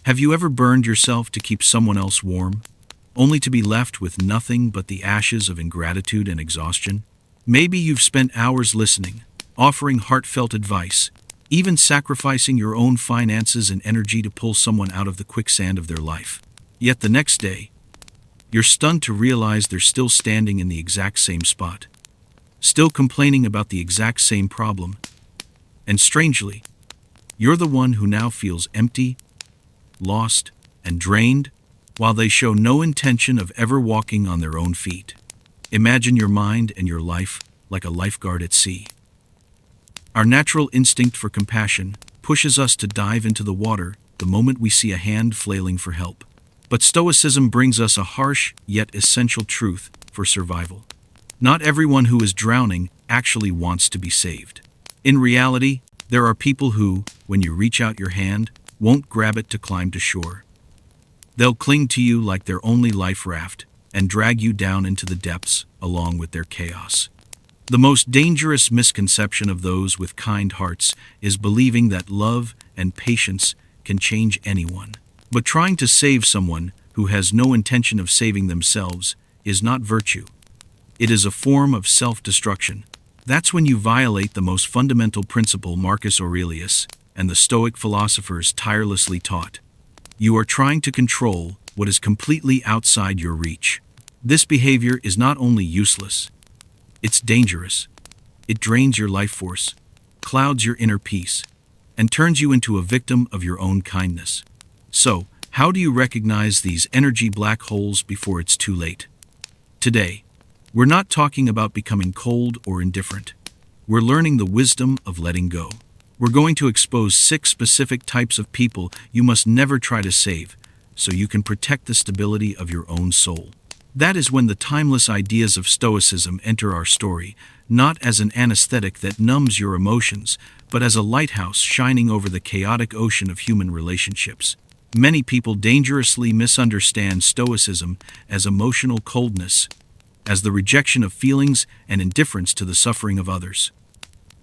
Have you ever burned yourself to keep someone else warm, only to be left with nothing but the ashes of ingratitude and exhaustion? Maybe you've spent hours listening, offering heartfelt advice, even sacrificing your own finances and energy to pull someone out of the quicksand of their life. Yet the next day, you're stunned to realize they're still standing in the exact same spot, still complaining about the exact same problem, and strangely, you're the one who now feels empty, lost, and drained, while they show no intention of ever walking on their own feet. Imagine your mind and your life like a lifeguard at sea. Our natural instinct for compassion pushes us to dive into the water the moment we see a hand flailing for help. But Stoicism brings us a harsh yet essential truth for survival. Not everyone who is drowning actually wants to be saved. In reality, there are people who, when you reach out your hand, won't grab it to climb to shore. They'll cling to you like their only life raft and drag you down into the depths along with their chaos. The most dangerous misconception of those with kind hearts is believing that love and patience can change anyone. But trying to save someone who has no intention of saving themselves is not virtue. It is a form of self-destruction. That's when you violate the most fundamental principle Marcus Aurelius and the Stoic philosophers tirelessly taught. You are trying to control what is completely outside your reach. This behavior is not only useless, it's dangerous. It drains your life force, clouds your inner peace, and turns you into a victim of your own kindness. So, how do you recognize these energy black holes before it's too late? Today, we're not talking about becoming cold or indifferent. We're learning the wisdom of letting go. We're going to expose 6 specific types of people you must never try to save, so you can protect the stability of your own soul. That is when the timeless ideas of Stoicism enter our story, not as an anesthetic that numbs your emotions, but as a lighthouse shining over the chaotic ocean of human relationships. Many people dangerously misunderstand Stoicism as emotional coldness, as the rejection of feelings and indifference to the suffering of others.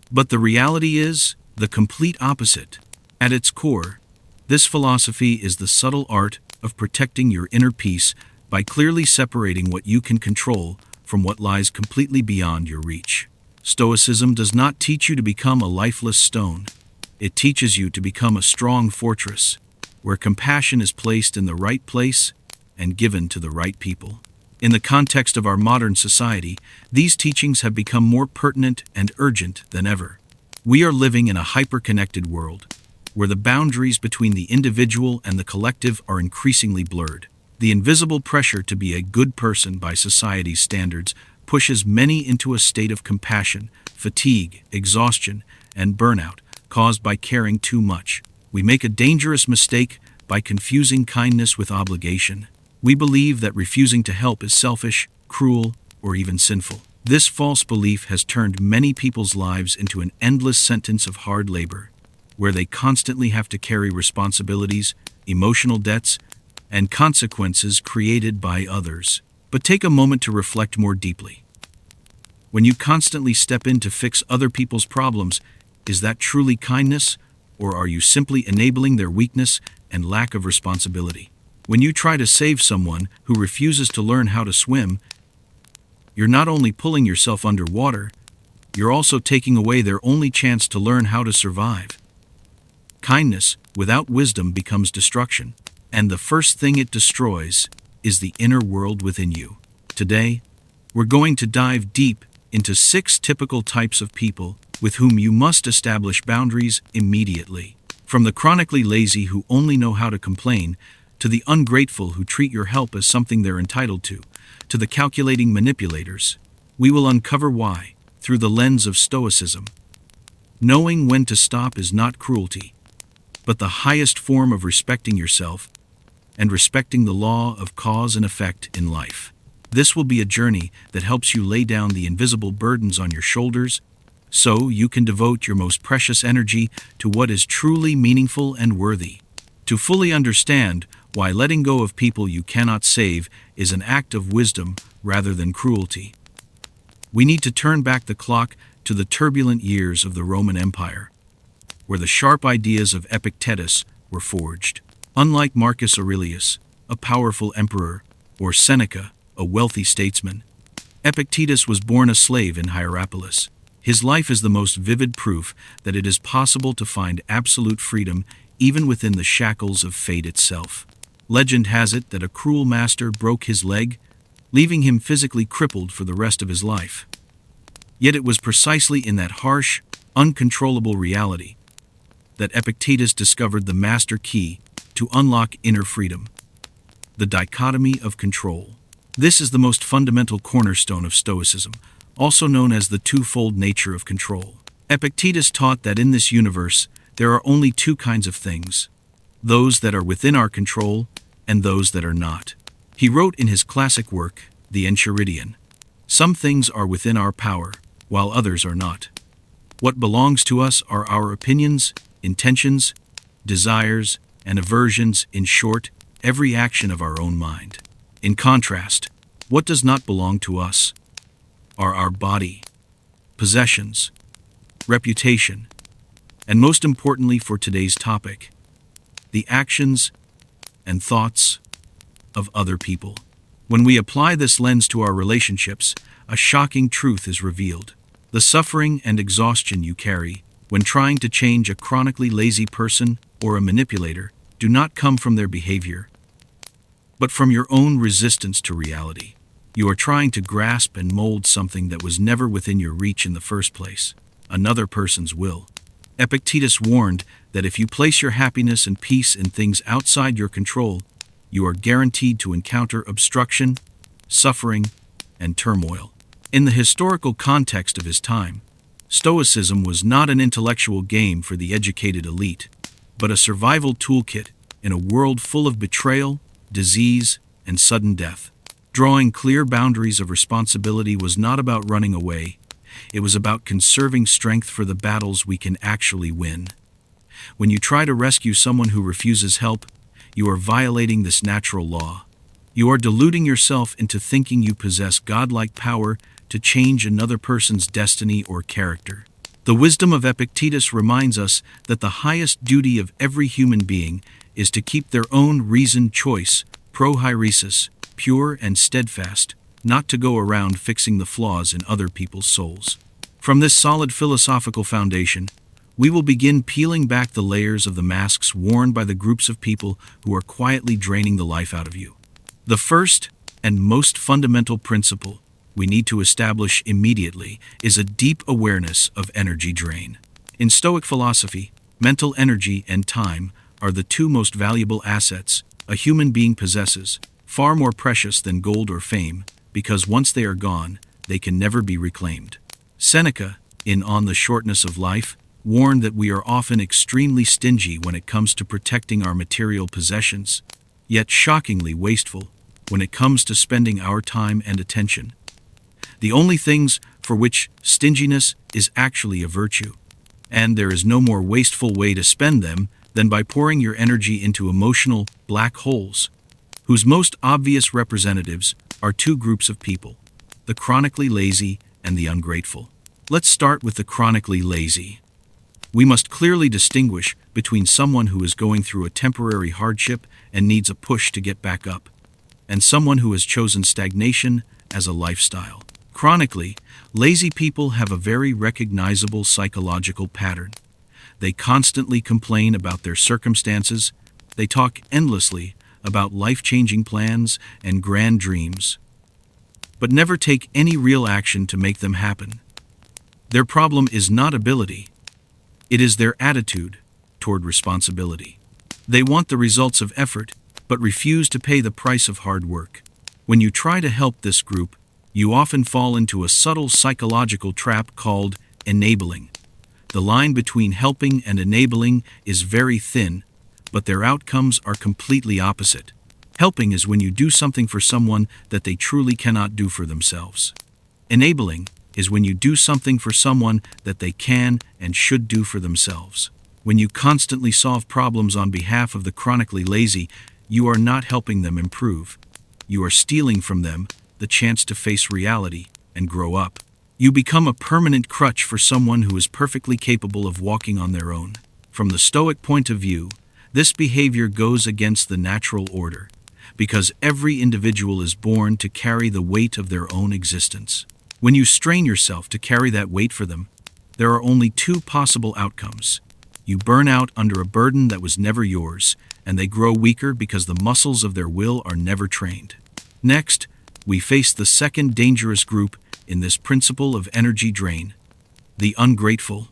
But the reality is the complete opposite. At its core, this philosophy is the subtle art of protecting your inner peace by clearly separating what you can control from what lies completely beyond your reach. Stoicism does not teach you to become a lifeless stone. It teaches you to become a strong fortress, where compassion is placed in the right place and given to the right people. In the context of our modern society, these teachings have become more pertinent and urgent than ever. We are living in a hyper-connected world, where the boundaries between the individual and the collective are increasingly blurred. The invisible pressure to be a good person by society's standards pushes many into a state of compassion, fatigue, exhaustion, and burnout caused by caring too much. We make a dangerous mistake by confusing kindness with obligation. We believe that refusing to help is selfish, cruel, or even sinful. This false belief has turned many people's lives into an endless sentence of hard labor, where they constantly have to carry responsibilities, emotional debts, and consequences created by others. But take a moment to reflect more deeply. When you constantly step in to fix other people's problems, is that truly kindness, or are you simply enabling their weakness and lack of responsibility? When you try to save someone who refuses to learn how to swim, you're not only pulling yourself underwater, you're also taking away their only chance to learn how to survive. Kindness without wisdom becomes destruction, and the first thing it destroys is the inner world within you. Today, we're going to dive deep into 6 typical types of people with whom you must establish boundaries immediately. From the chronically lazy who only know how to complain, to the ungrateful who treat your help as something they're entitled to the calculating manipulators, we will uncover why, through the lens of Stoicism. Knowing when to stop is not cruelty, but the highest form of respecting yourself and respecting the law of cause and effect in life. This will be a journey that helps you lay down the invisible burdens on your shoulders so you can devote your most precious energy to what is truly meaningful and worthy. To fully understand why letting go of people you cannot save is an act of wisdom rather than cruelty, we need to turn back the clock to the turbulent years of the Roman Empire, where the sharp ideas of Epictetus were forged. Unlike Marcus Aurelius, a powerful emperor, or Seneca, a wealthy statesman, Epictetus was born a slave in Hierapolis. His life is the most vivid proof that it is possible to find absolute freedom even within the shackles of fate itself. Legend has it that a cruel master broke his leg, leaving him physically crippled for the rest of his life. Yet it was precisely in that harsh, uncontrollable reality that Epictetus discovered the master key to unlock inner freedom: the dichotomy of control. This is the most fundamental cornerstone of Stoicism, also known as the twofold nature of control. Epictetus taught that in this universe there are only two kinds of things: those that are within our control and those that are not. He wrote in his classic work, The Enchiridion, "Some things are within our power, while others are not. What belongs to us are our opinions, intentions, desires, and aversions, in short, every action of our own mind. In contrast, what does not belong to us are our body, possessions, reputation, and most importantly for today's topic, the actions and thoughts of other people." When we apply this lens to our relationships, a shocking truth is revealed. The suffering and exhaustion you carry when trying to change a chronically lazy person or a manipulator do not come from their behavior, but from your own resistance to reality. You are trying to grasp and mold something that was never within your reach in the first place: another person's will. Epictetus warned that if you place your happiness and peace in things outside your control, you are guaranteed to encounter obstruction, suffering, and turmoil. In the historical context of his time, Stoicism was not an intellectual game for the educated elite, but a survival toolkit in a world full of betrayal, disease, and sudden death. Drawing clear boundaries of responsibility was not about running away. It was about conserving strength for the battles we can actually win. When you try to rescue someone who refuses help, you are violating this natural law. You are deluding yourself into thinking you possess godlike power to change another person's destiny or character. The wisdom of Epictetus reminds us that the highest duty of every human being is to keep their own reasoned choice, prohairesis, pure and steadfast, not to go around fixing the flaws in other people's souls. From this solid philosophical foundation, we will begin peeling back the layers of the masks worn by the groups of people who are quietly draining the life out of you. The first and most fundamental principle we need to establish immediately is a deep awareness of energy drain. In Stoic philosophy, mental energy and time are the two most valuable assets a human being possesses, far more precious than gold or fame, because once they are gone, they can never be reclaimed. Seneca, in On the Shortness of Life, warned that we are often extremely stingy when it comes to protecting our material possessions, yet shockingly wasteful when it comes to spending our time and attention. The only things for which stinginess is actually a virtue, and there is no more wasteful way to spend them than by pouring your energy into emotional black holes, whose most obvious representatives are two groups of people: the chronically lazy and the ungrateful. Let's start with the chronically lazy. We must clearly distinguish between someone who is going through a temporary hardship and needs a push to get back up, and someone who has chosen stagnation as a lifestyle. Chronically, lazy people have a very recognizable psychological pattern. They constantly complain about their circumstances. They talk endlessly about life-changing plans and grand dreams, but never take any real action to make them happen. Their problem is not ability. It is their attitude toward responsibility. They want the results of effort, but refuse to pay the price of hard work. When you try to help this group, you often fall into a subtle psychological trap called enabling. The line between helping and enabling is very thin, but their outcomes are completely opposite. Helping is when you do something for someone that they truly cannot do for themselves. Enabling is when you do something for someone that they can and should do for themselves. When you constantly solve problems on behalf of the chronically lazy, you are not helping them improve. You are stealing from them the chance to face reality and grow up. You become a permanent crutch for someone who is perfectly capable of walking on their own. From the Stoic point of view, This behavior goes against the natural order, because every individual is born to carry the weight of their own existence. When you strain yourself to carry that weight for them, there are only two possible outcomes. You burn out under a burden that was never yours, and they grow weaker because the muscles of their will are never trained. Next, we face the second dangerous group in this principle of energy drain: the ungrateful.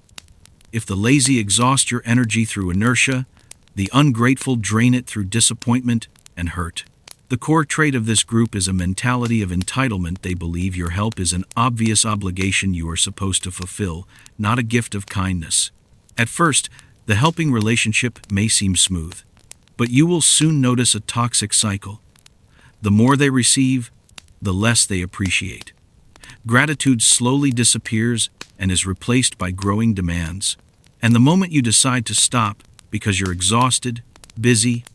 If the lazy exhaust your energy through inertia, the ungrateful drain it through disappointment and hurt. The core trait of this group is a mentality of entitlement. They believe your help is an obvious obligation you are supposed to fulfill, not a gift of kindness. At first, the helping relationship may seem smooth, but you will soon notice a toxic cycle. The more they receive, the less they appreciate. Gratitude slowly disappears and is replaced by growing demands. And the moment you decide to stop because you're exhausted, busy,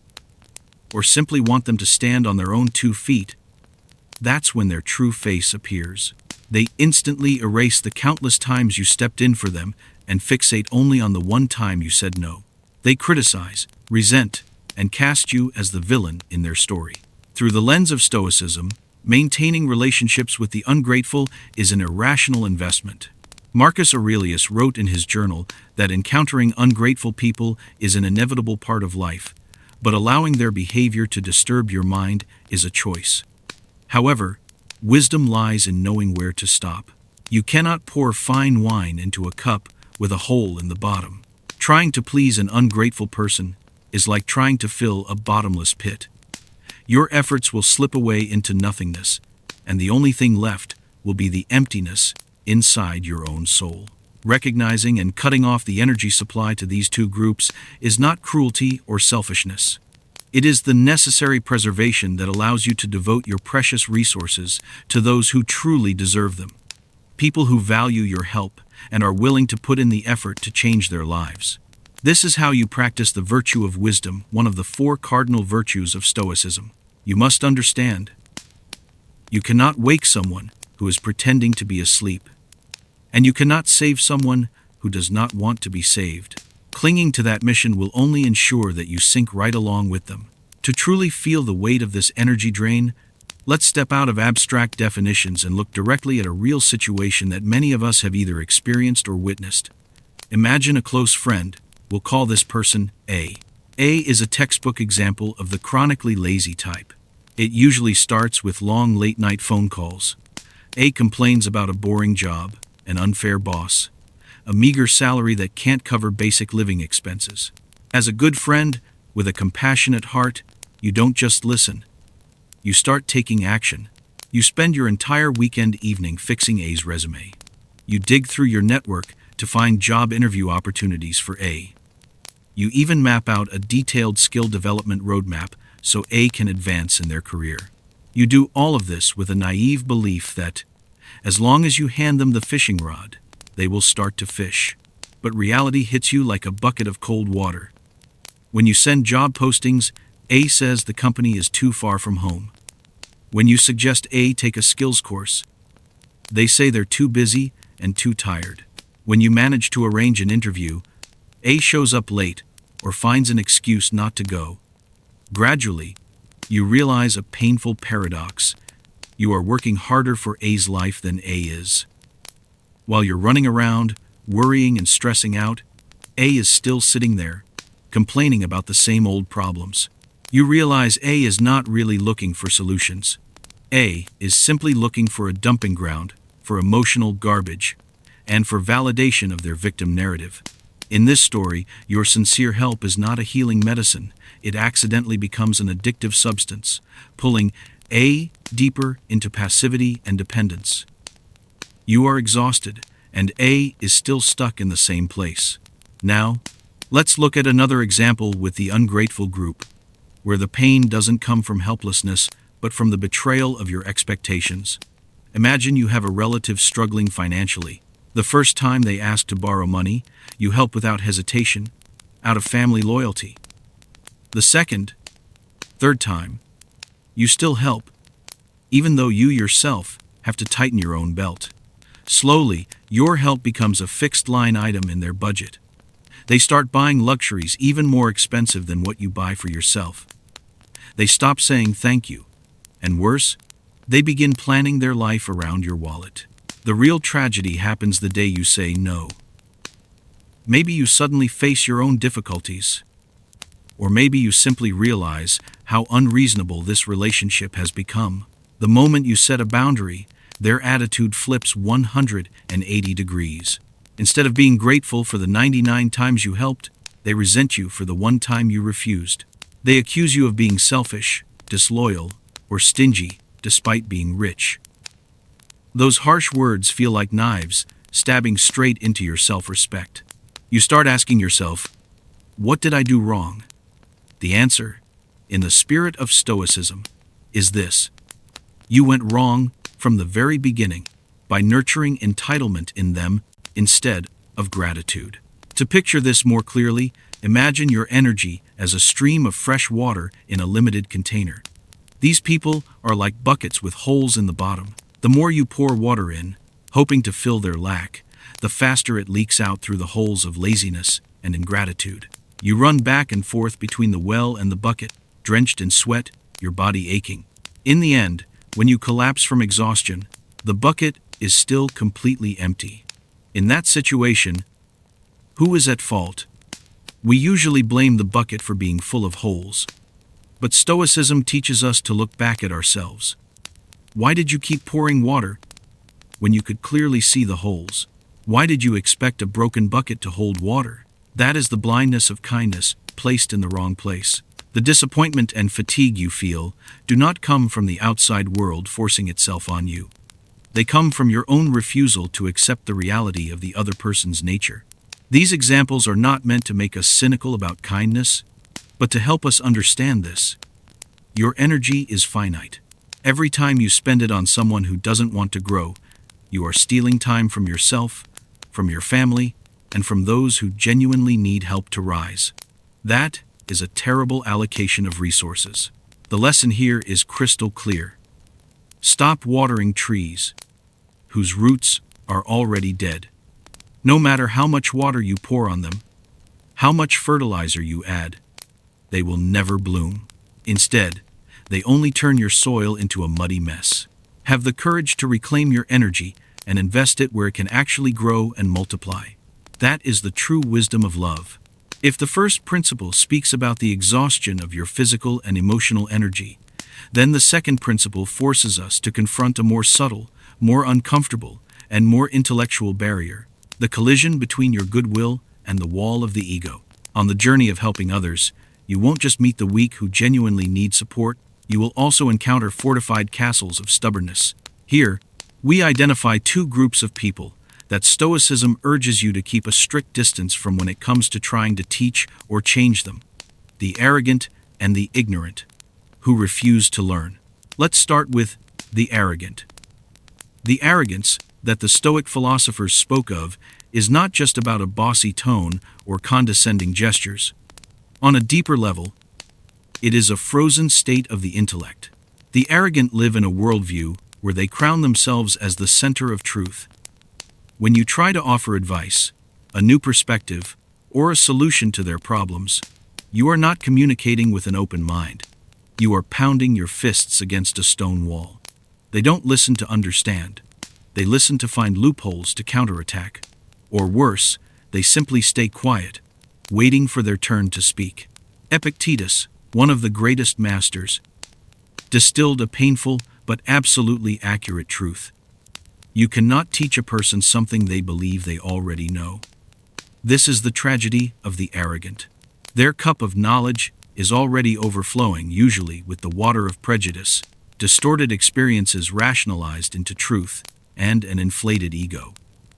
or simply want them to stand on their own 2 feet, that's when their true face appears. They instantly erase the countless times you stepped in for them and fixate only on the one time you said no. They criticize, resent, and cast you as the villain in their story. Through the lens of Stoicism, maintaining relationships with the ungrateful is an irrational investment. Marcus Aurelius wrote in his journal that encountering ungrateful people is an inevitable part of life, but allowing their behavior to disturb your mind is a choice. However, wisdom lies in knowing where to stop. You cannot pour fine wine into a cup with a hole in the bottom. Trying to please an ungrateful person is like trying to fill a bottomless pit. Your efforts will slip away into nothingness, and the only thing left will be the emptiness inside your own soul. Recognizing and cutting off the energy supply to these two groups is not cruelty or selfishness. It is the necessary preservation that allows you to devote your precious resources to those who truly deserve them. People who value your help and are willing to put in the effort to change their lives. This is how you practice the virtue of wisdom, one of the 4 cardinal virtues of Stoicism. You must understand. You cannot wake someone who is pretending to be asleep, and you cannot save someone who does not want to be saved. Clinging to that mission will only ensure that you sink right along with them. To truly feel the weight of this energy drain, let's step out of abstract definitions and look directly at a real situation that many of us have either experienced or witnessed. Imagine a close friend. We'll call this person A. A is a textbook example of the chronically lazy type. It usually starts with long late-night phone calls. A complains about a boring job, an unfair boss, a meager salary that can't cover basic living expenses. As a good friend, with a compassionate heart, you don't just listen. You start taking action. You spend your entire weekend evening fixing A's resume. You dig through your network to find job interview opportunities for A. You even map out a detailed skill development roadmap so A can advance in their career. You do all of this with a naive belief that, as long as you hand them the fishing rod, they will start to fish. But reality hits you like a bucket of cold water. When you send job postings, A says the company is too far from home. When you suggest A take a skills course, they say they're too busy and too tired. When you manage to arrange an interview, A shows up late or finds an excuse not to go. Gradually, you realize a painful paradox. You are working harder for A's life than A is. While you're running around, worrying and stressing out, A is still sitting there, complaining about the same old problems. You realize A is not really looking for solutions. A is simply looking for a dumping ground, for emotional garbage, and for validation of their victim narrative. In this story, your sincere help is not a healing medicine. It accidentally becomes an addictive substance, pulling A deeper into passivity and dependence. You are exhausted, and A is still stuck in the same place. Now, let's look at another example with the ungrateful group, where the pain doesn't come from helplessness, but from the betrayal of your expectations. Imagine you have a relative struggling financially. The first time they ask to borrow money, you help without hesitation, out of family loyalty. The second, third time, you still help, even though you yourself have to tighten your own belt. Slowly, your help becomes a fixed line item in their budget. They start buying luxuries even more expensive than what you buy for yourself. They stop saying thank you. And worse, they begin planning their life around your wallet. The real tragedy happens the day you say no. Maybe you suddenly face your own difficulties. Or maybe you simply realize how unreasonable this relationship has become. The moment you set a boundary, their attitude flips 180 degrees. Instead of being grateful for the 99 times you helped, they resent you for the one time you refused. They accuse you of being selfish, disloyal, or stingy, despite being rich. Those harsh words feel like knives, stabbing straight into your self-respect. You start asking yourself, what did I do wrong? The answer, in the spirit of Stoicism, is this: you went wrong from the very beginning by nurturing entitlement in them instead of gratitude. To picture this more clearly, imagine your energy as a stream of fresh water in a limited container. These people are like buckets with holes in the bottom. The more you pour water in, hoping to fill their lack, the faster it leaks out through the holes of laziness and ingratitude. You run back and forth between the well and the bucket, drenched in sweat, your body aching. In the end, when you collapse from exhaustion, the bucket is still completely empty. In that situation, who is at fault? We usually blame the bucket for being full of holes. But Stoicism teaches us to look back at ourselves. Why did you keep pouring water when you could clearly see the holes? Why did you expect a broken bucket to hold water? That is the blindness of kindness placed in the wrong place. The disappointment and fatigue you feel do not come from the outside world forcing itself on you. They come from your own refusal to accept the reality of the other person's nature. These examples are not meant to make us cynical about kindness, but to help us understand this. Your energy is finite. Every time you spend it on someone who doesn't want to grow, you are stealing time from yourself, from your family, and from those who genuinely need help to rise. That is a terrible allocation of resources. The lesson here is crystal clear. Stop watering trees whose roots are already dead. No matter how much water you pour on them, how much fertilizer you add, they will never bloom. Instead, they only turn your soil into a muddy mess. Have the courage to reclaim your energy and invest it where it can actually grow and multiply. That is the true wisdom of love. If the first principle speaks about the exhaustion of your physical and emotional energy, then the second principle forces us to confront a more subtle, more uncomfortable, and more intellectual barrier: the collision between your goodwill and the wall of the ego. On the journey of helping others, you won't just meet the weak who genuinely need support, you will also encounter fortified castles of stubbornness. Here, we identify two groups of people that Stoicism urges you to keep a strict distance from when it comes to trying to teach or change them: the arrogant and the ignorant, who refuse to learn. Let's start with the arrogant. The arrogance that the Stoic philosophers spoke of is not just about a bossy tone or condescending gestures. On a deeper level, it is a frozen state of the intellect. The arrogant live in a worldview where they crown themselves as the center of truth. When you try to offer advice, a new perspective, or a solution to their problems, you are not communicating with an open mind. You are pounding your fists against a stone wall. They don't listen to understand. They listen to find loopholes to counterattack. Or worse, they simply stay quiet, waiting for their turn to speak. Epictetus, one of the greatest masters, distilled a painful but absolutely accurate truth. You cannot teach a person something they believe they already know. This is the tragedy of the arrogant. Their cup of knowledge is already overflowing, usually with the water of prejudice, distorted experiences rationalized into truth, and an inflated ego.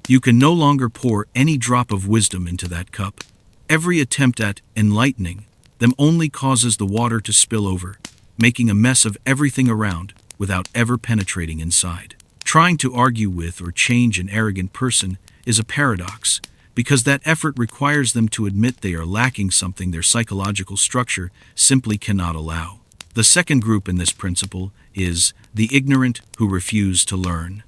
You can no longer pour any drop of wisdom into that cup. Every attempt at enlightening them only causes the water to spill over, making a mess of everything around without ever penetrating inside. Trying to argue with or change an arrogant person is a paradox, because that effort requires them to admit they are lacking something their psychological structure simply cannot allow. The second group in this principle is the ignorant who refuse to learn.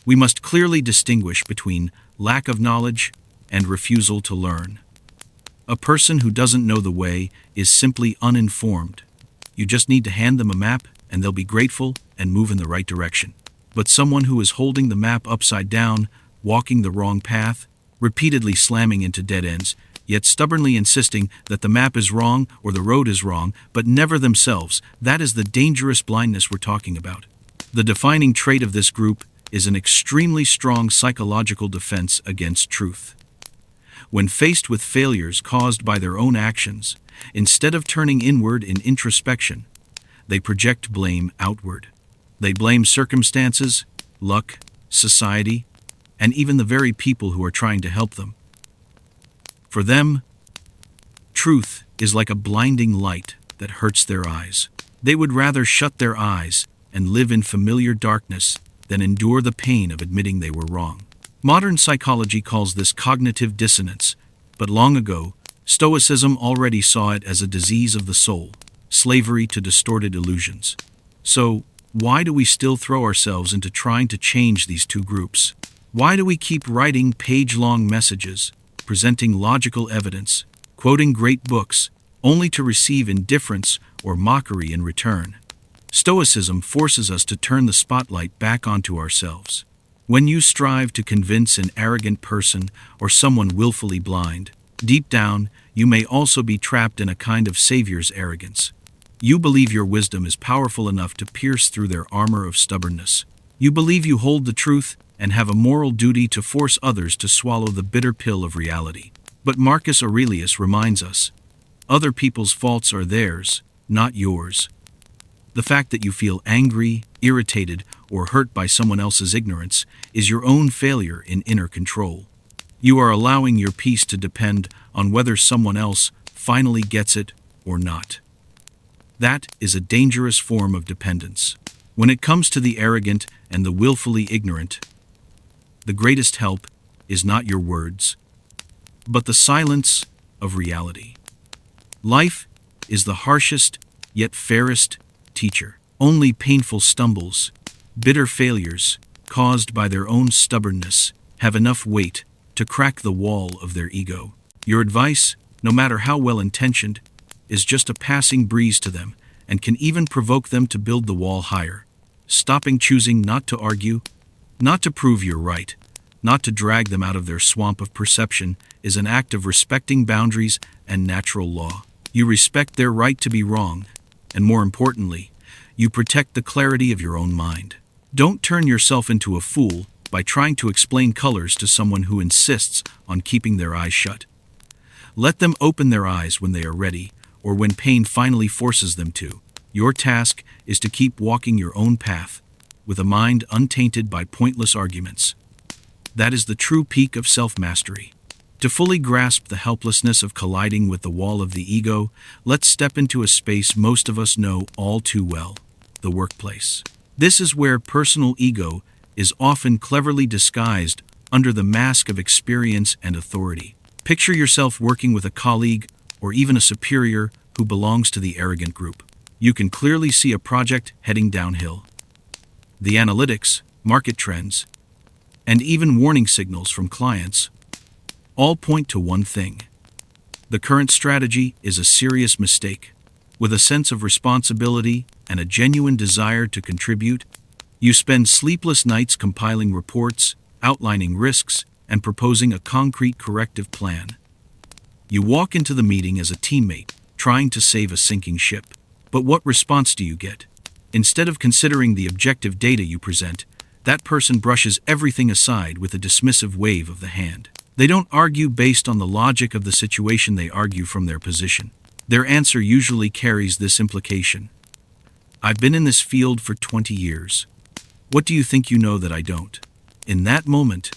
We must clearly distinguish between lack of knowledge and refusal to learn. A person who doesn't know the way is simply uninformed. You just need to hand them a map and they'll be grateful and move in the right direction. But someone who is holding the map upside down, walking the wrong path, repeatedly slamming into dead ends, yet stubbornly insisting that the map is wrong or the road is wrong, but never themselves, that is the dangerous blindness we're talking about. The defining trait of this group is an extremely strong psychological defense against truth. When faced with failures caused by their own actions, instead of turning inward in introspection, they project blame outward. They blame circumstances, luck, society, and even the very people who are trying to help them. For them, truth is like a blinding light that hurts their eyes. They would rather shut their eyes and live in familiar darkness than endure the pain of admitting they were wrong. Modern psychology calls this cognitive dissonance, but long ago, Stoicism already saw it as a disease of the soul, slavery to distorted illusions. So, why do we still throw ourselves into trying to change these two groups? Why do we keep writing page-long messages, presenting logical evidence, quoting great books, only to receive indifference or mockery in return? Stoicism forces us to turn the spotlight back onto ourselves. When you strive to convince an arrogant person or someone willfully blind, deep down, you may also be trapped in a kind of savior's arrogance. You believe your wisdom is powerful enough to pierce through their armor of stubbornness. You believe you hold the truth and have a moral duty to force others to swallow the bitter pill of reality. But Marcus Aurelius reminds us, other people's faults are theirs, not yours. The fact that you feel angry, irritated, or hurt by someone else's ignorance is your own failure in inner control. You are allowing your peace to depend on whether someone else finally gets it or not. That is a dangerous form of dependence. When it comes to the arrogant and the willfully ignorant, the greatest help is not your words, but the silence of reality. Life is the harshest yet fairest teacher. Only painful stumbles, bitter failures, caused by their own stubbornness, have enough weight to crack the wall of their ego. Your advice, no matter how well-intentioned, is just a passing breeze to them and can even provoke them to build the wall higher. Stopping choosing not to argue, not to prove you're right, not to drag them out of their swamp of perception is an act of respecting boundaries and natural law. You respect their right to be wrong, and more importantly, you protect the clarity of your own mind. Don't turn yourself into a fool by trying to explain colors to someone who insists on keeping their eyes shut. Let them open their eyes when they are ready, or when pain finally forces them to. Your task is to keep walking your own path, with a mind untainted by pointless arguments. That is the true peak of self-mastery. To fully grasp the helplessness of colliding with the wall of the ego, let's step into a space most of us know all too well, the workplace. This is where personal ego is often cleverly disguised under the mask of experience and authority. Picture yourself working with a colleague or even a superior who belongs to the arrogant group. You can clearly see a project heading downhill. The analytics, market trends, and even warning signals from clients all point to one thing. The current strategy is a serious mistake. With a sense of responsibility and a genuine desire to contribute, you spend sleepless nights compiling reports, outlining risks, and proposing a concrete corrective plan. You walk into the meeting as a teammate, trying to save a sinking ship. But what response do you get? Instead of considering the objective data you present, that person brushes everything aside with a dismissive wave of the hand. They don't argue based on the logic of the situation, they argue from their position. Their answer usually carries this implication: I've been in this field for 20 years. What do you think you know that I don't? In that moment,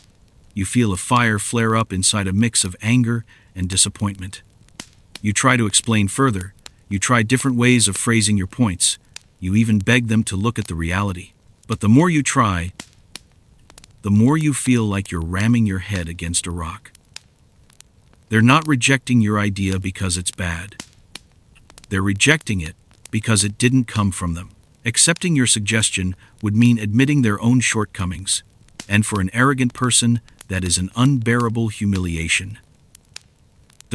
you feel a fire flare up inside a mix of anger and disappointment. You try to explain further. You try different ways of phrasing your points. You even beg them to look at the reality. But the more you try, the more you feel like you're ramming your head against a rock. They're not rejecting your idea because it's bad. They're rejecting it because it didn't come from them. Accepting your suggestion would mean admitting their own shortcomings, and for an arrogant person, that is an unbearable humiliation.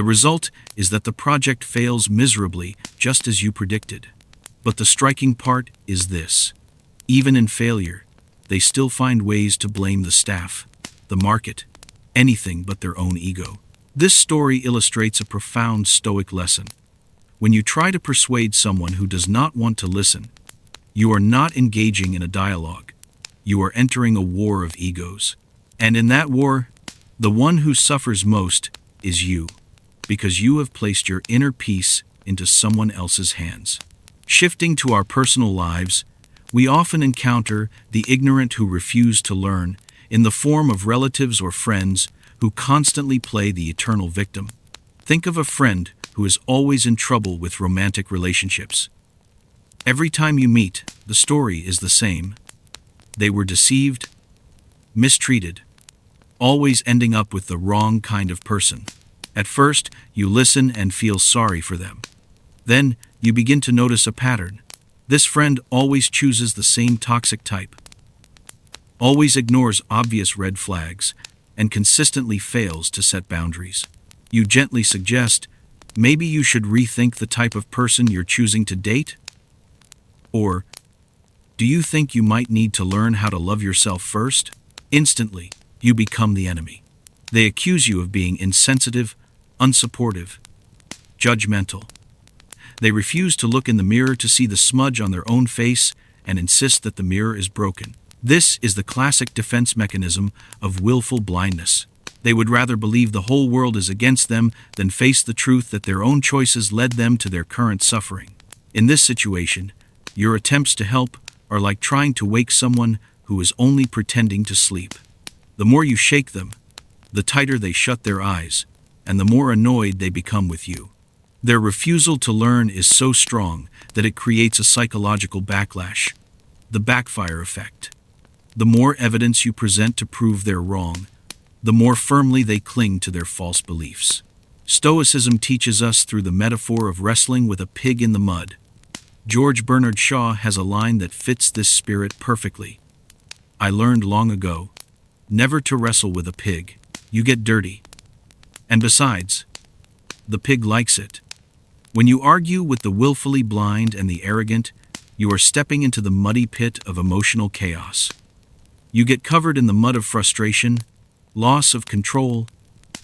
The result is that the project fails miserably, just as you predicted. But the striking part is this. Even in failure, they still find ways to blame the staff, the market, anything but their own ego. This story illustrates a profound Stoic lesson. When you try to persuade someone who does not want to listen, you are not engaging in a dialogue. You are entering a war of egos. And in that war, the one who suffers most is you, because you have placed your inner peace into someone else's hands. Shifting to our personal lives, we often encounter the ignorant who refuse to learn, in the form of relatives or friends who constantly play the eternal victim. Think of a friend who is always in trouble with romantic relationships. Every time you meet, the story is the same. They were deceived, mistreated, always ending up with the wrong kind of person. At first, you listen and feel sorry for them. Then, you begin to notice a pattern. This friend always chooses the same toxic type, always ignores obvious red flags, and consistently fails to set boundaries. You gently suggest, maybe you should rethink the type of person you're choosing to date? Or, do you think you might need to learn how to love yourself first? Instantly, you become the enemy. They accuse you of being insensitive, unsupportive, judgmental. They refuse to look in the mirror to see the smudge on their own face and insist that the mirror is broken. This is the classic defense mechanism of willful blindness. They would rather believe the whole world is against them than face the truth that their own choices led them to their current suffering. In this situation, your attempts to help are like trying to wake someone who is only pretending to sleep. The more you shake them, the tighter they shut their eyes, and the more annoyed they become with you. Their refusal to learn is so strong that it creates a psychological backlash, the backfire effect. The more evidence you present to prove they're wrong, the more firmly they cling to their false beliefs. Stoicism teaches us through the metaphor of wrestling with a pig in the mud. George Bernard Shaw has a line that fits this spirit perfectly. I learned long ago, never to wrestle with a pig. You get dirty. And besides, the pig likes it. When you argue with the willfully blind and the arrogant, you are stepping into the muddy pit of emotional chaos. You get covered in the mud of frustration, loss of control,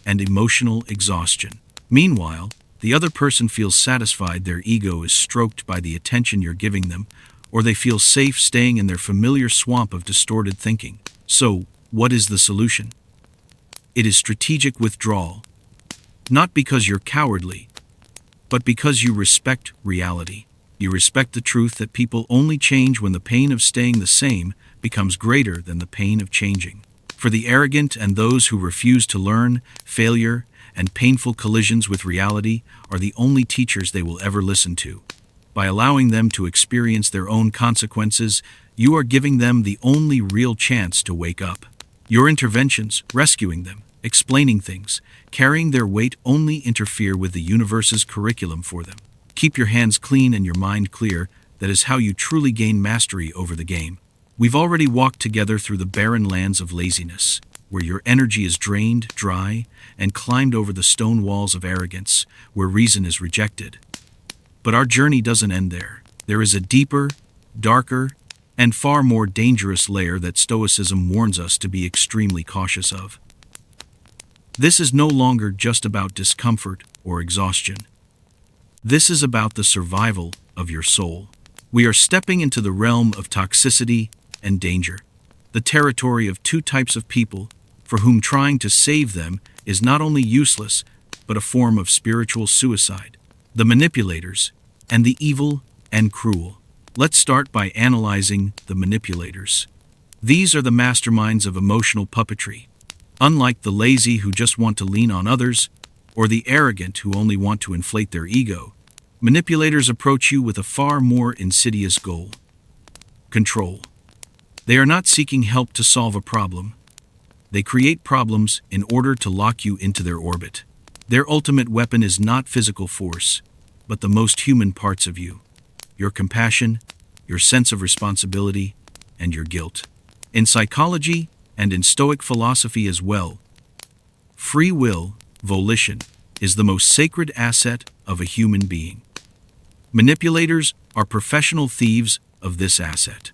and emotional exhaustion. Meanwhile, the other person feels satisfied their ego is stroked by the attention you're giving them, or they feel safe staying in their familiar swamp of distorted thinking. So, what is the solution? It is strategic withdrawal. Not because you're cowardly, but because you respect reality. You respect the truth that people only change when the pain of staying the same becomes greater than the pain of changing. For the arrogant and those who refuse to learn, failure and painful collisions with reality are the only teachers they will ever listen to. By allowing them to experience their own consequences, you are giving them the only real chance to wake up. Your interventions, rescuing them, explaining things, carrying their weight only interfere with the universe's curriculum for them. Keep your hands clean and your mind clear. That is how you truly gain mastery over the game. We've already walked together through the barren lands of laziness, where your energy is drained, dry, and climbed over the stone walls of arrogance, where reason is rejected. But our journey doesn't end there. There is a deeper, darker, and far more dangerous layer that Stoicism warns us to be extremely cautious of. This is no longer just about discomfort or exhaustion. This is about the survival of your soul. We are stepping into the realm of toxicity and danger, the territory of two types of people for whom trying to save them is not only useless, but a form of spiritual suicide. The manipulators and the evil and cruel. Let's start by analyzing the manipulators. These are the masterminds of emotional puppetry. Unlike the lazy who just want to lean on others, or the arrogant who only want to inflate their ego, manipulators approach you with a far more insidious goal: control. They are not seeking help to solve a problem. They create problems in order to lock you into their orbit. Their ultimate weapon is not physical force, but the most human parts of you: your compassion, your sense of responsibility, and your guilt. In psychology, and in Stoic philosophy as well, free will, volition, is the most sacred asset of a human being. Manipulators are professional thieves of this asset.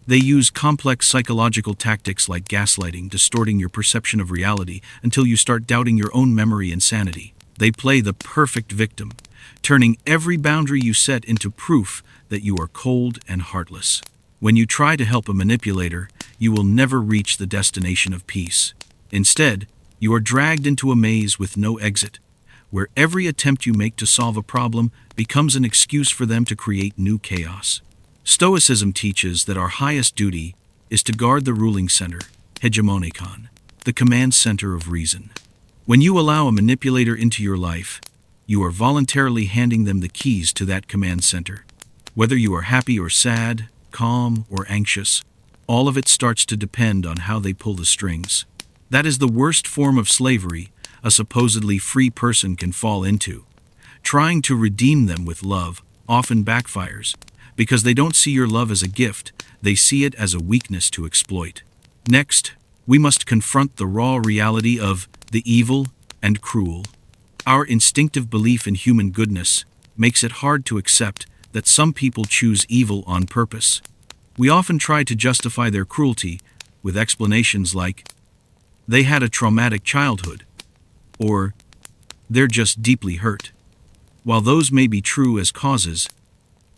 They use complex psychological tactics like gaslighting, distorting your perception of reality until you start doubting your own memory and sanity. They play the perfect victim, turning every boundary you set into proof that you are cold and heartless. When you try to help a manipulator, you will never reach the destination of peace. Instead, you are dragged into a maze with no exit, where every attempt you make to solve a problem becomes an excuse for them to create new chaos. Stoicism teaches that our highest duty is to guard the ruling center, hegemonikon, the command center of reason. When you allow a manipulator into your life, you are voluntarily handing them the keys to that command center. Whether you are happy or sad, calm or anxious, all of it starts to depend on how they pull the strings. That is the worst form of slavery a supposedly free person can fall into. Trying to redeem them with love often backfires, because they don't see your love as a gift, they see it as a weakness to exploit. Next, we must confront the raw reality of the evil and cruel. Our instinctive belief in human goodness makes it hard to accept that some people choose evil on purpose. We often try to justify their cruelty with explanations like, they had a traumatic childhood, or they're just deeply hurt. While those may be true as causes,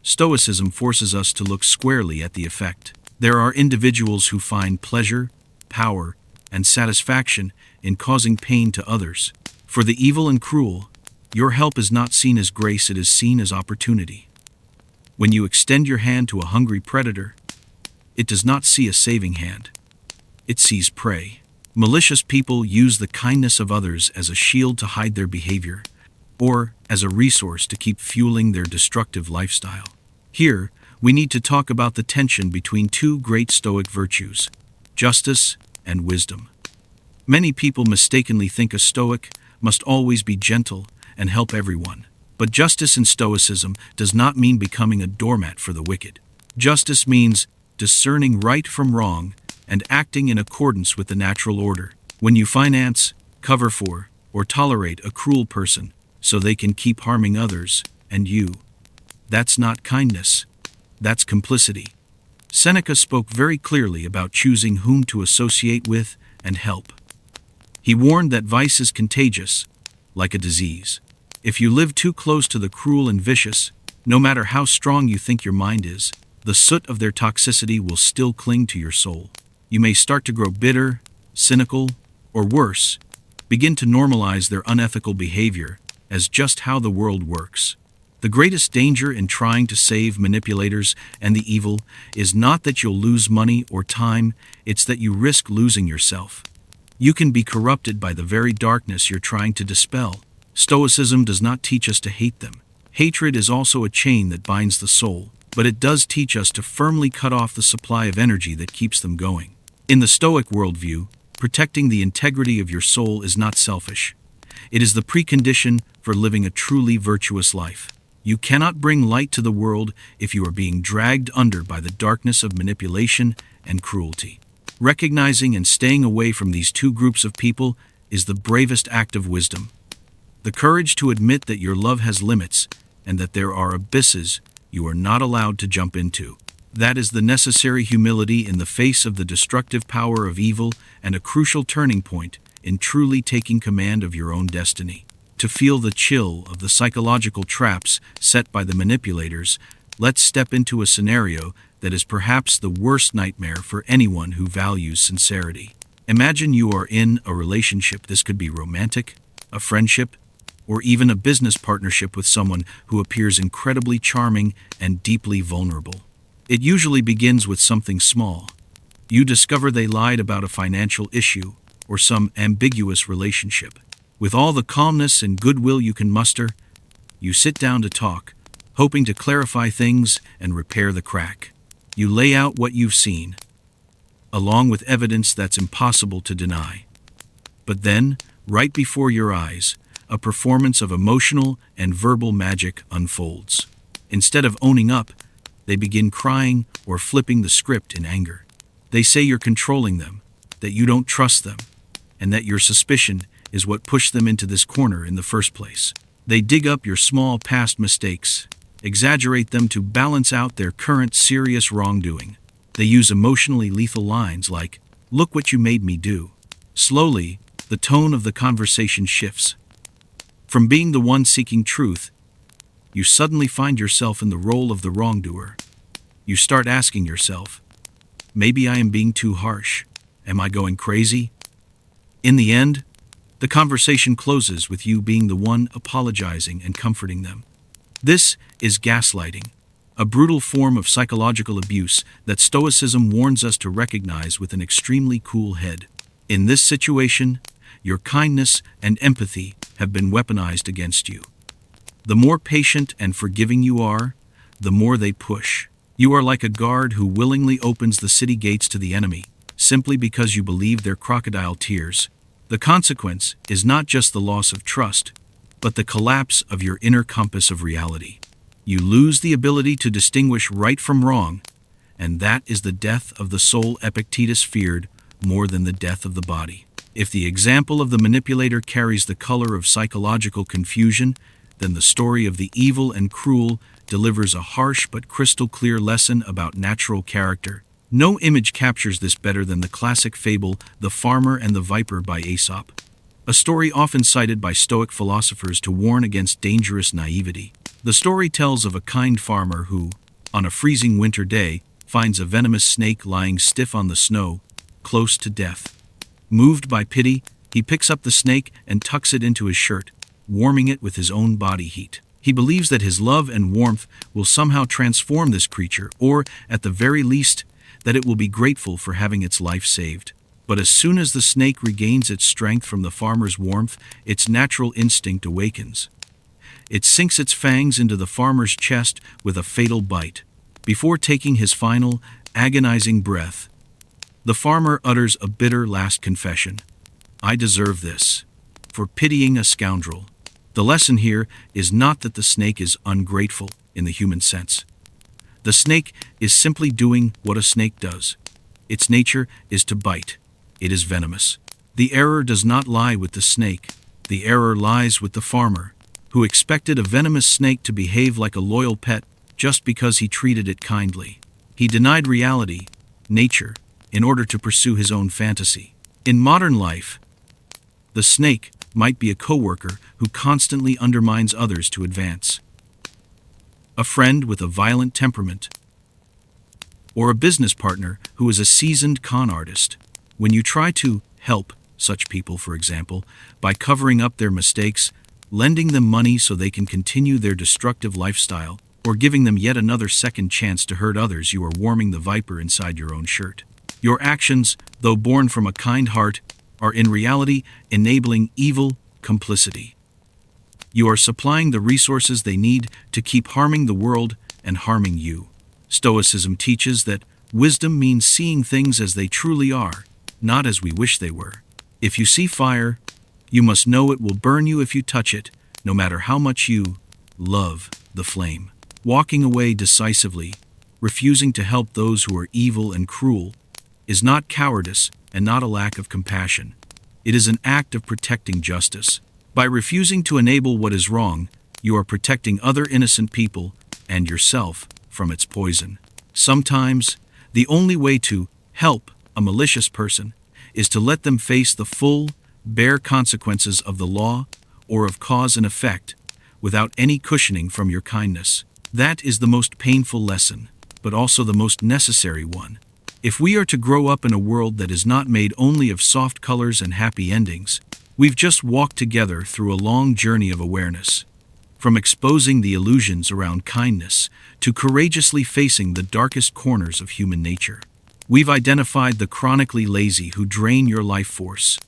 Stoicism forces us to look squarely at the effect. There are individuals who find pleasure, power, and satisfaction in causing pain to others. For the evil and cruel, your help is not seen as grace, it is seen as opportunity. When you extend your hand to a hungry predator, it does not see a saving hand. It sees prey. Malicious people use the kindness of others as a shield to hide their behavior, or as a resource to keep fueling their destructive lifestyle. Here, we need to talk about the tension between two great Stoic virtues, justice and wisdom. Many people mistakenly think a Stoic must always be gentle and help everyone. But justice in Stoicism does not mean becoming a doormat for the wicked. Justice means discerning right from wrong and acting in accordance with the natural order. When you finance, cover for, or tolerate a cruel person so they can keep harming others and you, that's not kindness, that's complicity. Seneca spoke very clearly about choosing whom to associate with and help. He warned that vice is contagious, like a disease. If you live too close to the cruel and vicious, no matter how strong you think your mind is, the soot of their toxicity will still cling to your soul. You may start to grow bitter, cynical, or worse, begin to normalize their unethical behavior as just how the world works. The greatest danger in trying to save manipulators and the evil is not that you'll lose money or time, it's that you risk losing yourself. You can be corrupted by the very darkness you're trying to dispel. Stoicism does not teach us to hate them. Hatred is also a chain that binds the soul, but it does teach us to firmly cut off the supply of energy that keeps them going. In the Stoic worldview, protecting the integrity of your soul is not selfish. It is the precondition for living a truly virtuous life. You cannot bring light to the world if you are being dragged under by the darkness of manipulation and cruelty. Recognizing and staying away from these two groups of people is the bravest act of wisdom. The courage to admit that your love has limits and that there are abysses you are not allowed to jump into. That is the necessary humility in the face of the destructive power of evil and a crucial turning point in truly taking command of your own destiny. To feel the chill of the psychological traps set by the manipulators, let's step into a scenario that is perhaps the worst nightmare for anyone who values sincerity. Imagine you are in a relationship. This could be romantic, a friendship, or even a business partnership with someone who appears incredibly charming and deeply vulnerable. It usually begins with something small. You discover they lied about a financial issue or some ambiguous relationship. With all the calmness and goodwill you can muster, you sit down to talk, hoping to clarify things and repair the crack. You lay out what you've seen, along with evidence that's impossible to deny. But then, right before your eyes, a performance of emotional and verbal magic unfolds. Instead of owning up, they begin crying or flipping the script in anger. They say you're controlling them, that you don't trust them, and that your suspicion is what pushed them into this corner in the first place. They dig up your small past mistakes, exaggerate them to balance out their current serious wrongdoing. They use emotionally lethal lines like, "Look what you made me do." Slowly, the tone of the conversation shifts. From being the one seeking truth, you suddenly find yourself in the role of the wrongdoer. You start asking yourself, maybe I am being too harsh. Am I going crazy? In the end, the conversation closes with you being the one apologizing and comforting them. This is gaslighting, a brutal form of psychological abuse that Stoicism warns us to recognize with an extremely cool head. In this situation, your kindness and empathy have been weaponized against you. The more patient and forgiving you are, the more they push. You are like a guard who willingly opens the city gates to the enemy, simply because you believe their crocodile tears. The consequence is not just the loss of trust, but the collapse of your inner compass of reality. You lose the ability to distinguish right from wrong, and that is the death of the soul Epictetus feared more than the death of the body. If the example of the manipulator carries the color of psychological confusion, then the story of the evil and cruel delivers a harsh but crystal clear lesson about natural character. No image captures this better than the classic fable The Farmer and the Viper by Aesop, a story often cited by Stoic philosophers to warn against dangerous naivety. The story tells of a kind farmer who, on a freezing winter day, finds a venomous snake lying stiff on the snow, close to death. Moved by pity, he picks up the snake and tucks it into his shirt, warming it with his own body heat. He believes that his love and warmth will somehow transform this creature, or, at the very least, that it will be grateful for having its life saved. But as soon as the snake regains its strength from the farmer's warmth, its natural instinct awakens. It sinks its fangs into the farmer's chest with a fatal bite. Before taking his final, agonizing breath, the farmer utters a bitter last confession. "I deserve this," for pitying a scoundrel. The lesson here is not that the snake is ungrateful in the human sense. The snake is simply doing what a snake does. Its nature is to bite. It is venomous. The error does not lie with the snake. The error lies with the farmer, who expected a venomous snake to behave like a loyal pet just because he treated it kindly. He denied reality, nature, in order to pursue his own fantasy. In modern life, the snake might be a coworker who constantly undermines others to advance, a friend with a violent temperament, or a business partner who is a seasoned con artist. When you try to help such people, for example, by covering up their mistakes, lending them money so they can continue their destructive lifestyle, or giving them yet another second chance to hurt others, you are warming the viper inside your own shirt. Your actions, though born from a kind heart, are in reality enabling evil complicity. You are supplying the resources they need to keep harming the world and harming you. Stoicism teaches that wisdom means seeing things as they truly are, not as we wish they were. If you see fire, you must know it will burn you if you touch it, no matter how much you love the flame. Walking away decisively, refusing to help those who are evil and cruel, is not cowardice and not a lack of compassion. It is an act of protecting justice. By refusing to enable what is wrong, you are protecting other innocent people and yourself from its poison. Sometimes, the only way to help a malicious person is to let them face the full, bare consequences of the law or of cause and effect without any cushioning from your kindness. That is the most painful lesson, but also the most necessary one. If we are to grow up in a world that is not made only of soft colors and happy endings, we've just walked together through a long journey of awareness. From exposing the illusions around kindness to courageously facing the darkest corners of human nature. We've identified the chronically lazy who drain your life force,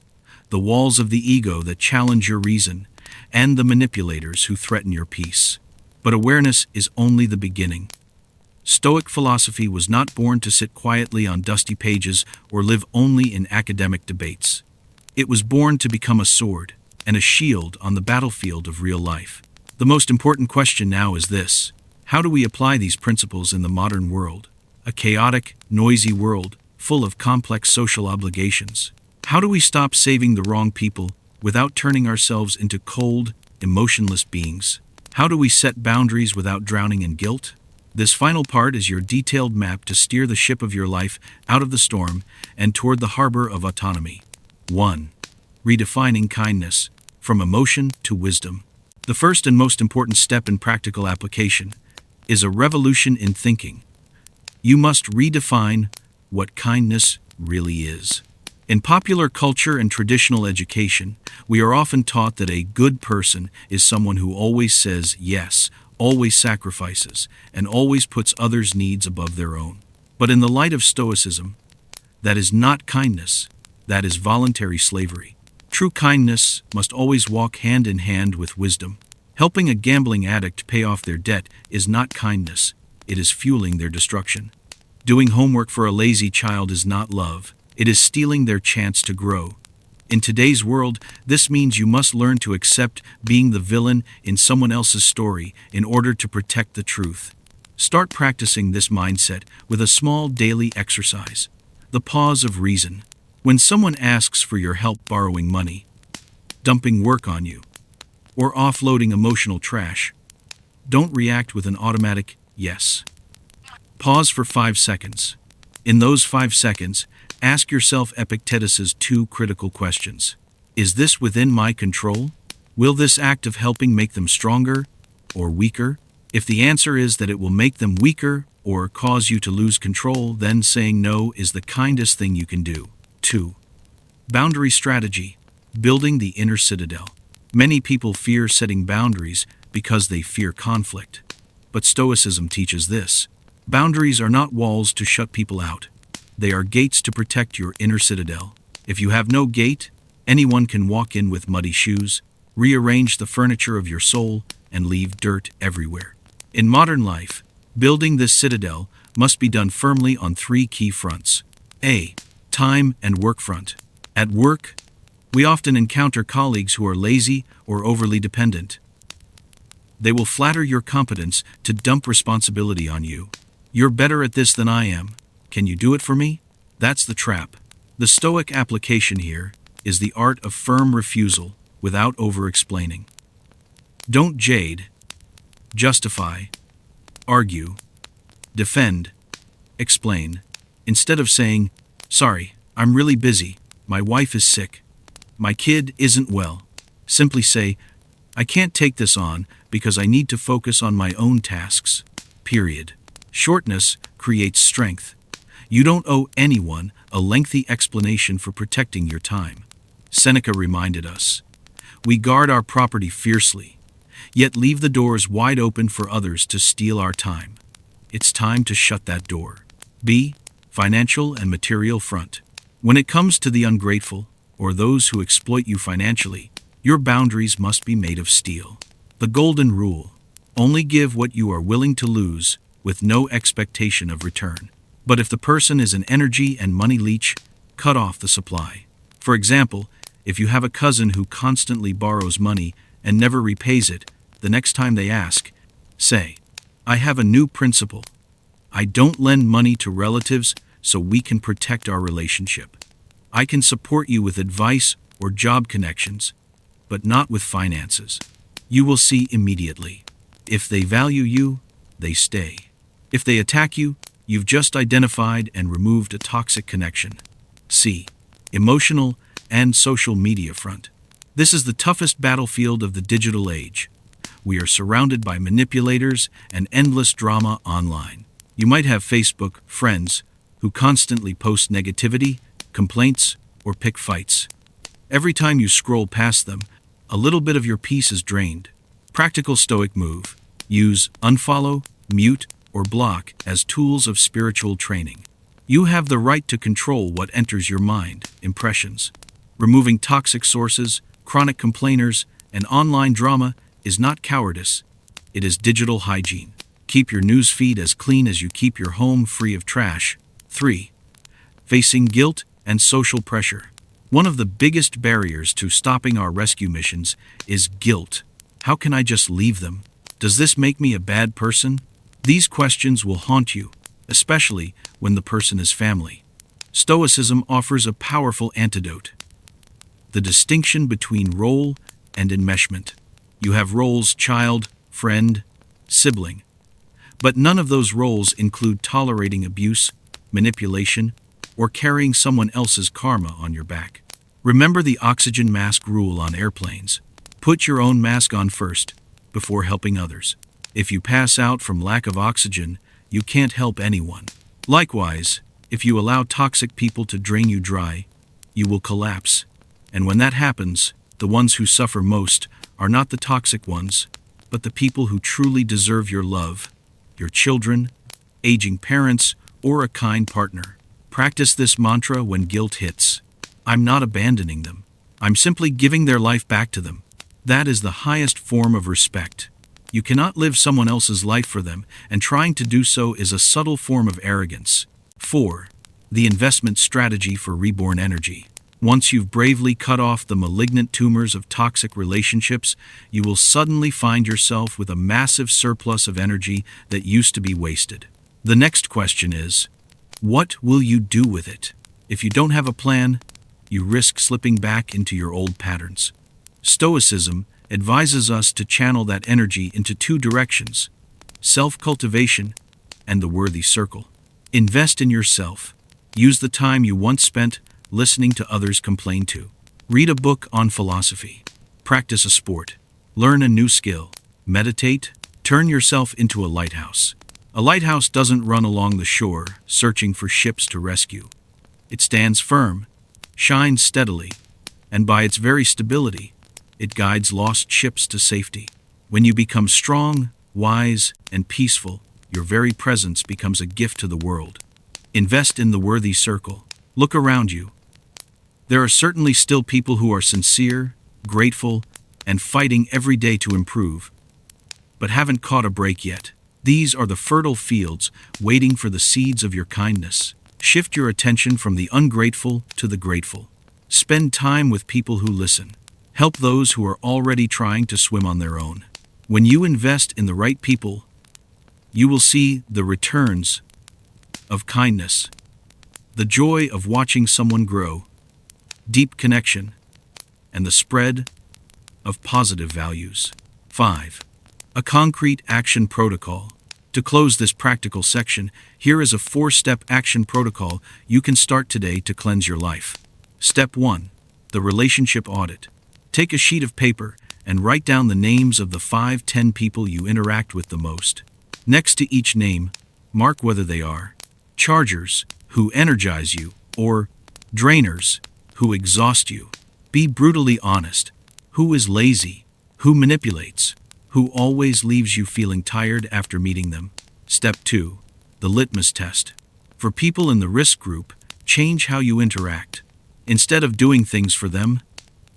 the walls of the ego that challenge your reason, and the manipulators who threaten your peace. But awareness is only the beginning. Stoic philosophy was not born to sit quietly on dusty pages or live only in academic debates. It was born to become a sword and a shield on the battlefield of real life. The most important question now is this: how do we apply these principles in the modern world? A chaotic, noisy world, full of complex social obligations. How do we stop saving the wrong people without turning ourselves into cold, emotionless beings? How do we set boundaries without drowning in guilt? This final part is your detailed map to steer the ship of your life out of the storm and toward the harbor of autonomy. 1. Redefining kindness, from emotion to wisdom. The first and most important step in practical application is a revolution in thinking. You must redefine what kindness really is. In popular culture and traditional education, we are often taught that a good person is someone who always says yes, always sacrifices, and always puts others' needs above their own. But in the light of Stoicism, that is not kindness, that is voluntary slavery. True kindness must always walk hand in hand with wisdom. Helping a gambling addict pay off their debt is not kindness, it is fueling their destruction. Doing homework for a lazy child is not love, it is stealing their chance to grow. In today's world, this means you must learn to accept being the villain in someone else's story in order to protect the truth. Start practicing this mindset with a small daily exercise. The pause of reason. When someone asks for your help borrowing money, dumping work on you, or offloading emotional trash, don't react with an automatic yes. Pause for 5 seconds. In those 5 seconds, ask yourself Epictetus's 2 critical questions. Is this within my control? Will this act of helping make them stronger or weaker? If the answer is that it will make them weaker or cause you to lose control, then saying no is the kindest thing you can do. 2. Boundary strategy. Building the inner citadel. Many people fear setting boundaries because they fear conflict. But Stoicism teaches this. Boundaries are not walls to shut people out. They are gates to protect your inner citadel. If you have no gate, anyone can walk in with muddy shoes, rearrange the furniture of your soul, and leave dirt everywhere. In modern life, building this citadel must be done firmly on 3 key fronts. A. Time and work front. At work, we often encounter colleagues who are lazy or overly dependent. They will flatter your competence to dump responsibility on you. You're better at this than I am. Can you do it for me? That's the trap. The Stoic application here is the art of firm refusal without over-explaining. Don't jade, justify, argue, defend, explain. Instead of saying, "Sorry, I'm really busy, my wife is sick, my kid isn't well," simply say, "I can't take this on because I need to focus on my own tasks." Period. Shortness creates strength. You don't owe anyone a lengthy explanation for protecting your time. Seneca reminded us, "We guard our property fiercely, yet leave the doors wide open for others to steal our time." It's time to shut that door. B. Financial and material front. When it comes to the ungrateful, or those who exploit you financially, your boundaries must be made of steel. The golden rule: only give what you are willing to lose, with no expectation of return. But if the person is an energy and money leech, cut off the supply. For example, if you have a cousin who constantly borrows money and never repays it, the next time they ask, say, "I have a new principle. I don't lend money to relatives so we can protect our relationship. I can support you with advice or job connections, but not with finances." You will see immediately. If they value you, they stay. If they attack you, you've just identified and removed a toxic connection. C. Emotional and social media front. This is the toughest battlefield of the digital age. We are surrounded by manipulators and endless drama online. You might have Facebook friends who constantly post negativity, complaints, or pick fights. Every time you scroll past them, a little bit of your peace is drained. Practical Stoic move. Use unfollow, mute, or block as tools of spiritual training. You have the right to control what enters your mind. Impressions. Removing toxic sources, chronic complainers, and online drama is not cowardice. It is digital hygiene. Keep your news feed as clean as you keep your home free of trash. 3. Facing guilt and social pressure. One of the biggest barriers to stopping our rescue missions is guilt. How can I just leave them? Does this make me a bad person? These questions will haunt you, especially when the person is family. Stoicism offers a powerful antidote. the distinction between role and enmeshment. You have roles: child, friend, sibling. But none of those roles include tolerating abuse, manipulation, or carrying someone else's karma on your back. Remember the oxygen mask rule on airplanes. Put your own mask on first, before helping others. If you pass out from lack of oxygen, you can't help anyone. Likewise, if you allow toxic people to drain you dry, you will collapse. And when that happens, the ones who suffer most are not the toxic ones, but the people who truly deserve your love, your children, aging parents, or a kind partner. Practice this mantra when guilt hits. I'm not abandoning them. I'm simply giving their life back to them. That is the highest form of respect. You cannot live someone else's life for them, and trying to do so is a subtle form of arrogance. 4. The investment strategy for reborn energy. Once you've bravely cut off the malignant tumors of toxic relationships, you will suddenly find yourself with a massive surplus of energy that used to be wasted. The next question is, what will you do with it? If you don't have a plan, you risk slipping back into your old patterns. Stoicism advises us to channel that energy into two directions: self-cultivation and the worthy circle. Invest in yourself. Use the time you once spent listening to others complain to. Read a book on philosophy. Practice a sport. Learn a new skill. Meditate. Turn yourself into a lighthouse. A lighthouse doesn't run along the shore, searching for ships to rescue. It stands firm, shines steadily, and by its very stability, it guides lost ships to safety. When you become strong, wise, and peaceful, your very presence becomes a gift to the world. Invest in the worthy circle. Look around you. There are certainly still people who are sincere, grateful, and fighting every day to improve, but haven't caught a break yet. These are the fertile fields waiting for the seeds of your kindness. Shift your attention from the ungrateful to the grateful. Spend time with people who listen. Help those who are already trying to swim on their own. When you invest in the right people, you will see the returns of kindness, the joy of watching someone grow, deep connection, and the spread of positive values. 5. A concrete action protocol. To close this practical section, here is a 4-step action protocol you can start today to cleanse your life. Step 1. The relationship audit. Take a sheet of paper and write down the names of the 5-10 people you interact with the most. Next to each name, mark whether they are chargers, who energize you, or drainers, who exhaust you. Be brutally honest. Who is lazy? Who manipulates? Who always leaves you feeling tired after meeting them? Step 2. The litmus test. For people in the risk group, change how you interact. Instead of doing things for them,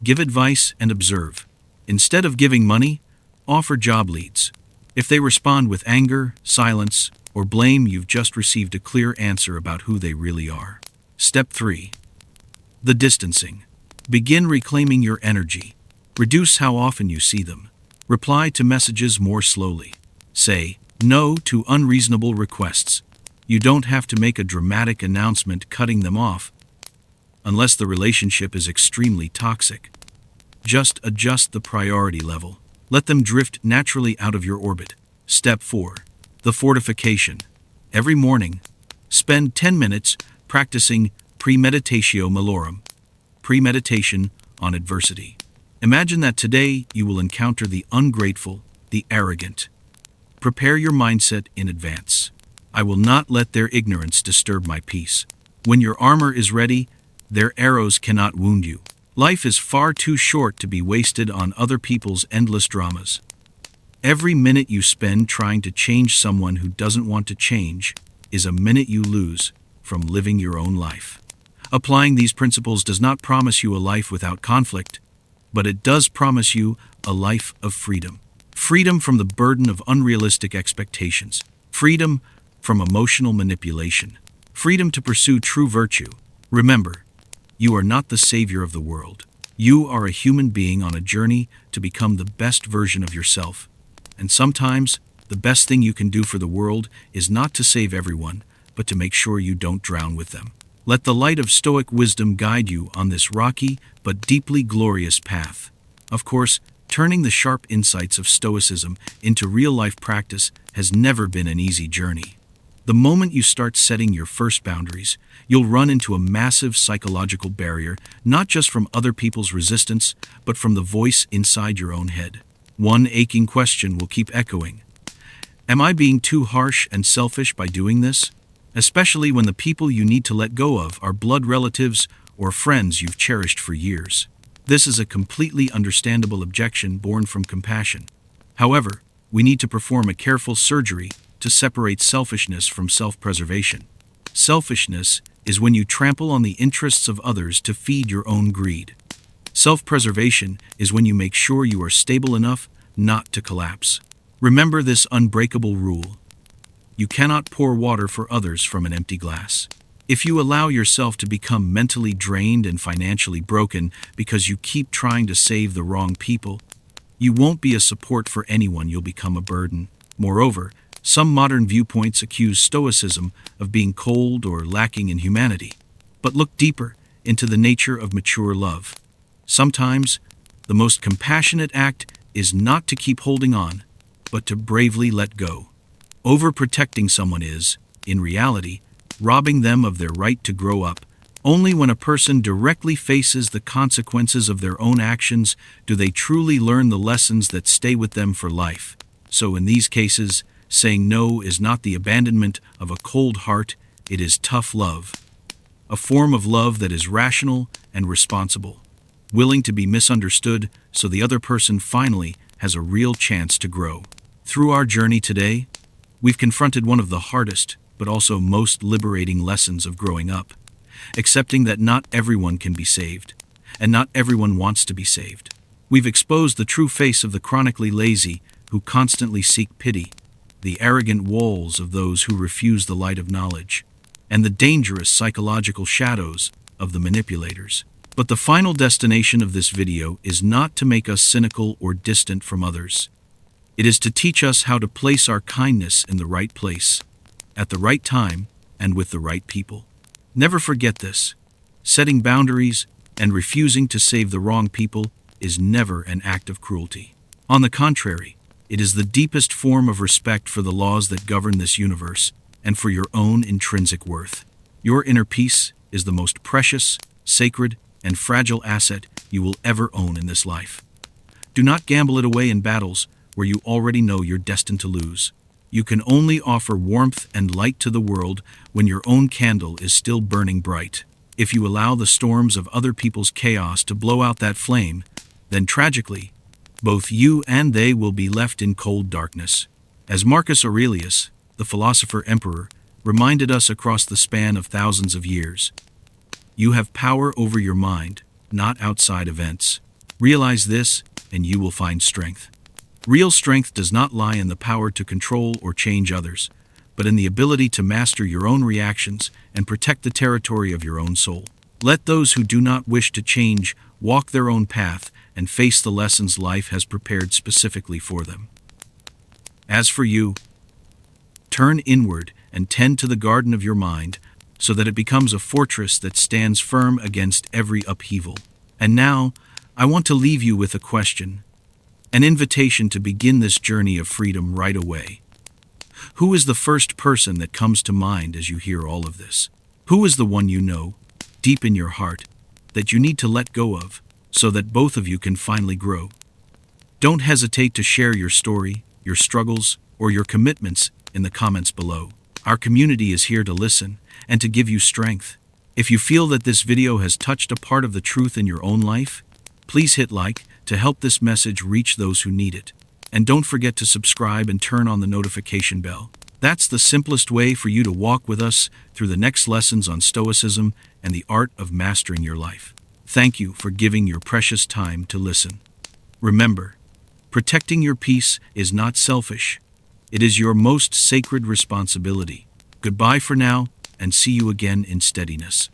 give advice and observe. Instead of giving money, offer job leads. If they respond with anger, silence, or blame, you've just received a clear answer about who they really are. Step 3. The distancing. Begin reclaiming your energy. Reduce how often you see them. Reply to messages more slowly. Say no to unreasonable requests. You don't have to make a dramatic announcement cutting them off, unless the relationship is extremely toxic. Just adjust the priority level. Let them drift naturally out of your orbit. Step 4. The fortification. Every morning, spend 10 minutes practicing premeditatio malorum, premeditation on adversity. Imagine that today you will encounter the ungrateful, the arrogant. Prepare your mindset in advance. I will not let their ignorance disturb my peace. When your armor is ready, their arrows cannot wound you. Life is far too short to be wasted on other people's endless dramas. Every minute you spend trying to change someone who doesn't want to change is a minute you lose from living your own life. Applying these principles does not promise you a life without conflict, but it does promise you a life of freedom. Freedom from the burden of unrealistic expectations. Freedom from emotional manipulation. Freedom to pursue true virtue. Remember, you are not the savior of the world. You are a human being on a journey to become the best version of yourself. And sometimes, the best thing you can do for the world is not to save everyone, but to make sure you don't drown with them. Let the light of Stoic wisdom guide you on this rocky but deeply glorious path. Of course, turning the sharp insights of Stoicism into real-life practice has never been an easy journey. The moment you start setting your first boundaries, you'll run into a massive psychological barrier, not just from other people's resistance, but from the voice inside your own head. One aching question will keep echoing. Am I being too harsh and selfish by doing this? Especially when the people you need to let go of are blood relatives or friends you've cherished for years. This is a completely understandable objection born from compassion. However, we need to perform a careful surgery to separate selfishness from self-preservation. Selfishness is when you trample on the interests of others to feed your own greed. Self-preservation is when you make sure you are stable enough not to collapse. Remember this unbreakable rule. You cannot pour water for others from an empty glass. If you allow yourself to become mentally drained and financially broken because you keep trying to save the wrong people, you won't be a support for anyone, you'll become a burden. Moreover, some modern viewpoints accuse Stoicism of being cold or lacking in humanity. But look deeper into the nature of mature love. Sometimes, the most compassionate act is not to keep holding on, but to bravely let go. Overprotecting someone is, in reality, robbing them of their right to grow up. Only when a person directly faces the consequences of their own actions do they truly learn the lessons that stay with them for life. So in these cases, saying no is not the abandonment of a cold heart, it is tough love. A form of love that is rational and responsible, willing to be misunderstood so the other person finally has a real chance to grow. Through our journey today, we've confronted one of the hardest but also most liberating lessons of growing up, accepting that not everyone can be saved, and not everyone wants to be saved. We've exposed the true face of the chronically lazy who constantly seek pity, the arrogant walls of those who refuse the light of knowledge, and the dangerous psychological shadows of the manipulators. But the final destination of this video is not to make us cynical or distant from others. It is to teach us how to place our kindness in the right place, at the right time, and with the right people. Never forget this. Setting boundaries and refusing to save the wrong people is never an act of cruelty. On the contrary, it is the deepest form of respect for the laws that govern this universe and for your own intrinsic worth. Your inner peace is the most precious, sacred, and fragile asset you will ever own in this life. Do not gamble it away in battles where you already know you're destined to lose. You can only offer warmth and light to the world when your own candle is still burning bright. If you allow the storms of other people's chaos to blow out that flame, then tragically, both you and they will be left in cold darkness. As Marcus Aurelius, the philosopher-emperor, reminded us across the span of thousands of years, you have power over your mind, not outside events. Realize this, and you will find strength. Real strength does not lie in the power to control or change others, but in the ability to master your own reactions and protect the territory of your own soul. Let those who do not wish to change walk their own path and face the lessons life has prepared specifically for them. As for you, turn inward and tend to the garden of your mind so that it becomes a fortress that stands firm against every upheaval. And now, I want to leave you with a question. An invitation to begin this journey of freedom right away. Who is the first person that comes to mind as you hear all of this? Who is the one you know, deep in your heart, that you need to let go of so that both of you can finally grow? Don't hesitate to share your story, your struggles, or your commitments in the comments below. Our community is here to listen and to give you strength. If you feel that this video has touched a part of the truth in your own life, please hit like to help this message reach those who need it. And don't forget to subscribe and turn on the notification bell. That's the simplest way for you to walk with us through the next lessons on Stoicism and the art of mastering your life. Thank you for giving your precious time to listen. Remember, protecting your peace is not selfish. It is your most sacred responsibility. Goodbye for now, and see you again in steadiness.